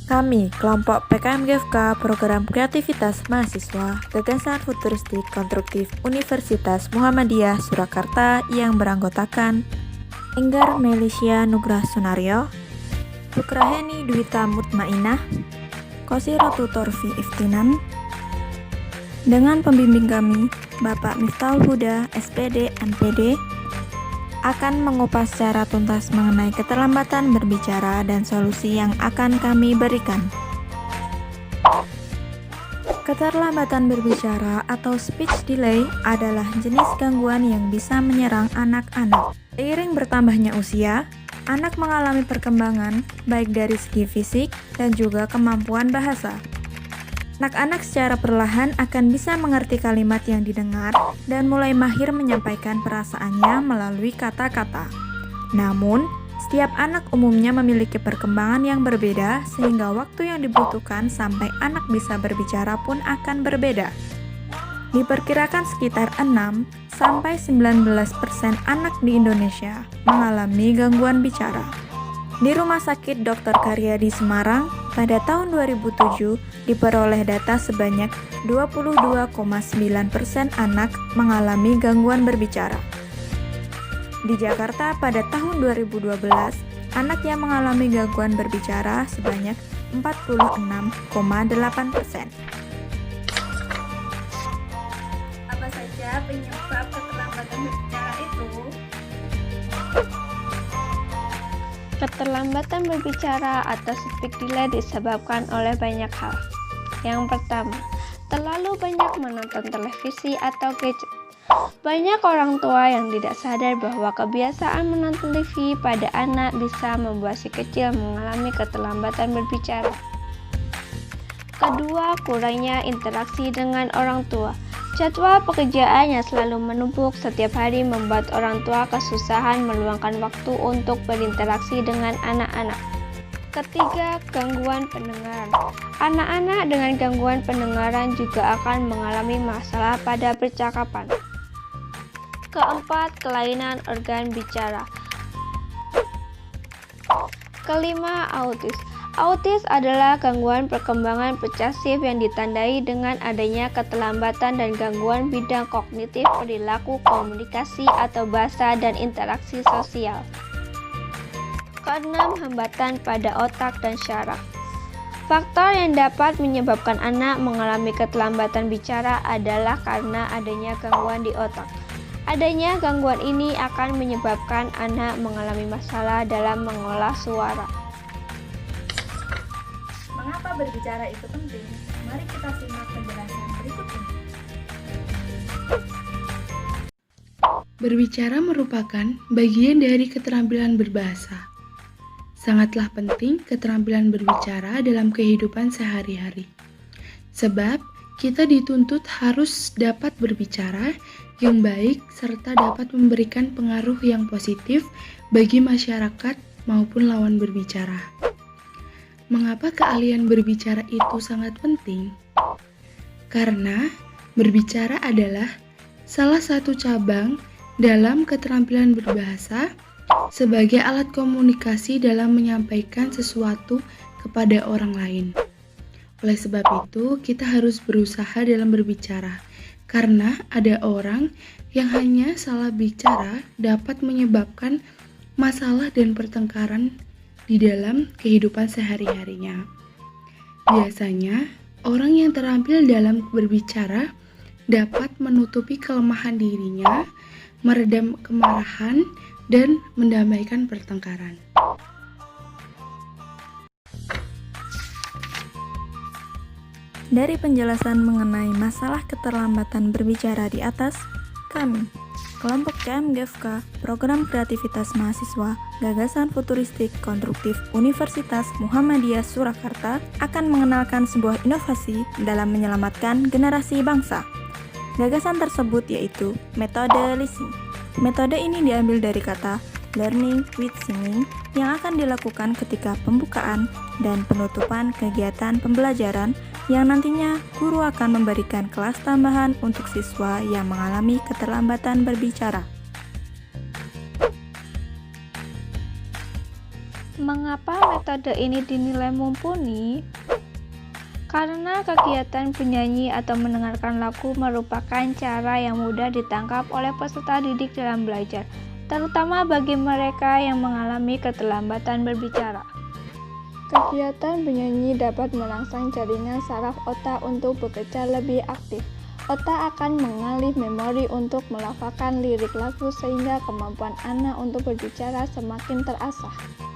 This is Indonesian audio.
Kami, kelompok PKM GFK Program Kreativitas Mahasiswa, Gagasan Futuristik Konstruktif Universitas Muhammadiyah Surakarta yang beranggotakan Enggar Melisya Nugrah Sunario, Sukraheni Dwita Mutmainah, Kosiratu Torfi Iftinan, dengan pembimbing kami, Bapak Miftahul Huda, SPD, MPD, akan mengupas secara tuntas mengenai keterlambatan berbicara dan solusi yang akan kami berikan. Keterlambatan berbicara atau speech delay adalah jenis gangguan yang bisa menyerang anak-anak. Seiring bertambahnya usia, anak mengalami perkembangan baik dari segi fisik dan juga kemampuan bahasa. Anak-anak secara perlahan akan bisa mengerti kalimat yang didengar dan mulai mahir menyampaikan perasaannya melalui kata-kata. Namun, setiap anak umumnya memiliki perkembangan yang berbeda sehingga waktu yang dibutuhkan sampai anak bisa berbicara pun akan berbeda. Diperkirakan sekitar 6-19% anak di Indonesia mengalami gangguan bicara. Di Rumah Sakit Dr. Karyadi Semarang, pada tahun 2007 diperoleh data sebanyak 22,9% anak mengalami gangguan berbicara. Di Jakarta pada tahun 2012, anak yang mengalami gangguan berbicara sebanyak 46,8%. Apa saja penyebab keterlambatan berbicara itu? Keterlambatan berbicara atau speech delay disebabkan oleh banyak hal. Yang pertama, terlalu banyak menonton televisi atau gadget. Banyak orang tua yang tidak sadar bahwa kebiasaan menonton TV pada anak bisa membuat si kecil mengalami keterlambatan berbicara. Kedua, kurangnya interaksi dengan orang tua. Jadwal pekerjaan yang selalu menumpuk setiap hari membuat orang tua kesusahan meluangkan waktu untuk berinteraksi dengan anak-anak. Ketiga, gangguan pendengaran. Anak-anak dengan gangguan pendengaran juga akan mengalami masalah pada percakapan. Keempat, kelainan organ bicara. Kelima, autis. Autis adalah gangguan perkembangan perseptif yang ditandai dengan adanya keterlambatan dan gangguan bidang kognitif, perilaku, komunikasi atau bahasa dan interaksi sosial. Keenam, hambatan pada otak dan syaraf. Faktor yang dapat menyebabkan anak mengalami keterlambatan bicara adalah karena adanya gangguan di otak. Adanya gangguan ini akan menyebabkan anak mengalami masalah dalam mengolah suara. Mengapa berbicara itu penting? Mari kita simak penjelasan berikut ini. Berbicara merupakan bagian dari keterampilan berbahasa. Sangatlah penting keterampilan berbicara dalam kehidupan sehari-hari. Sebab kita dituntut harus dapat berbicara yang baik serta dapat memberikan pengaruh yang positif bagi masyarakat maupun lawan berbicara. Mengapa keahlian berbicara itu sangat penting? Karena berbicara adalah salah satu cabang dalam keterampilan berbahasa sebagai alat komunikasi dalam menyampaikan sesuatu kepada orang lain. Oleh sebab itu, kita harus berusaha dalam berbicara, karena ada orang yang hanya salah bicara dapat menyebabkan masalah dan pertengkaran di dalam kehidupan sehari-harinya. Biasanya, orang yang terampil dalam berbicara dapat menutupi kelemahan dirinya, meredam kemarahan, dan mendamaikan pertengkaran. Dari penjelasan mengenai masalah keterlambatan berbicara di atas, kami, kelompok KM-GFK, Program Kreativitas Mahasiswa, Gagasan Futuristik Konstruktif Universitas Muhammadiyah Surakarta, akan mengenalkan sebuah inovasi dalam menyelamatkan generasi bangsa. Gagasan tersebut yaitu metode listening. Metode ini diambil dari kata learning with singing yang akan dilakukan ketika pembukaan dan penutupan kegiatan pembelajaran yang nantinya guru akan memberikan kelas tambahan untuk siswa yang mengalami keterlambatan berbicara. Mengapa metode ini dinilai mumpuni? Karena kegiatan bernyanyi atau mendengarkan lagu merupakan cara yang mudah ditangkap oleh peserta didik dalam belajar, terutama bagi mereka yang mengalami keterlambatan berbicara. Kegiatan bernyanyi dapat merangsang jaringan saraf otak untuk bekerja lebih aktif. Otak akan mengalih memori untuk melafalkan lirik lagu sehingga kemampuan anak untuk berbicara semakin terasah.